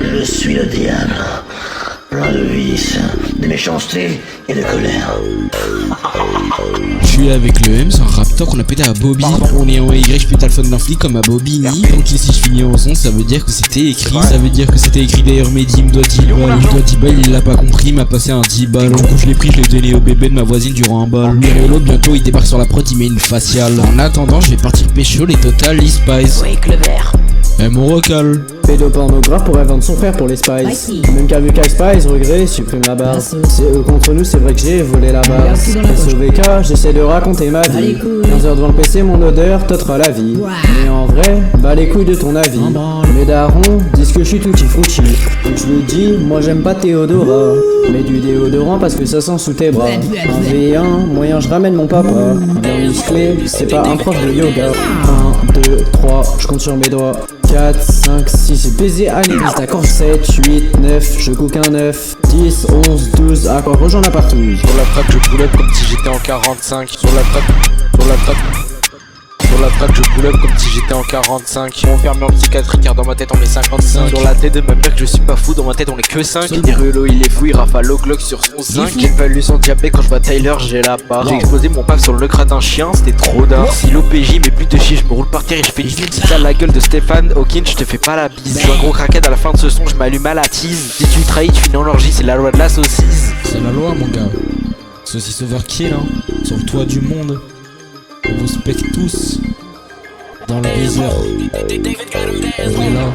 Je suis le diable, plein de vices, de méchanceté et de colère. Je suis avec le M, c'est un raptor qu'on a pété à Bobby. On est en Y, je pète le phone d'un flic comme à Bobini. Donc si je finis en son, ça veut dire que c'était écrit. Ça veut dire que c'était écrit d'ailleurs, Mehdi me doit 10 balles. Je dois 10 balles, il l'a pas compris, il m'a passé un 10 balles. Du coup je l'ai pris, je l'ai donné au bébé de ma voisine durant un bal. Mirello, bientôt il débarque sur la prod, il met une faciale. En attendant, je vais partir pécho les Total Spice. Oui, Clever. Mon recal. Pédopornographe pourrait vendre son frère pour les Spice. Même qu'à vu Spice, regret, supprime la barre. C'est eux contre nous, c'est vrai que j'ai volé la barre. SOVK, j'essaie de raconter ma vie. 15 heures devant le PC, mon odeur t'ôtera la vie. Mais en vrai, bats les couilles de ton avis. Mes darons disent que je suis tutti frutti. Donc je vous dis, moi j'aime pas Théodora. Mais du déodorant parce que ça sent sous tes bras. Un V1, moyen je ramène mon papa. Bien musclé, c'est pas un prof de yoga. 1, 2, 3, je compte sur mes doigts. 4, 5, 6, j'ai baisé à l'église, d'accord. 7, 8, 9, je cook un 9, 10, 11, 12, à quoi rejoindre la partout. Sur la track je pull up comme si j'étais en 45. Sur la track je pull up comme si j'étais en 45. Enfermé en psychiatrie car dans ma tête on est 55. Sur la tête de ma mère que je suis pas fou, dans ma tête on est que 5. Derulo il est fou, il rafale au Glock sur son 5. J'ai valu son diabète quand je vois Tyler, j'ai la barre. J'ai explosé mon paf sur le crâne d'un chien, c'était trop d'art. Si l'OPJ mais plus de chier, je me roule par terre et je fais du flip. Si t'as la gueule de Stéphane Hawkins, je te fais pas la bise. Je suis un gros craquette à la fin de ce son, je m'allume à la tease. Si tu trahis, tu finis en orgie, c'est la loi de la saucisse. C'est la loi mon gars. Saucisse overkill hein. Sur le toit du monde. On vous specte tous. Dans le viseur. On est là.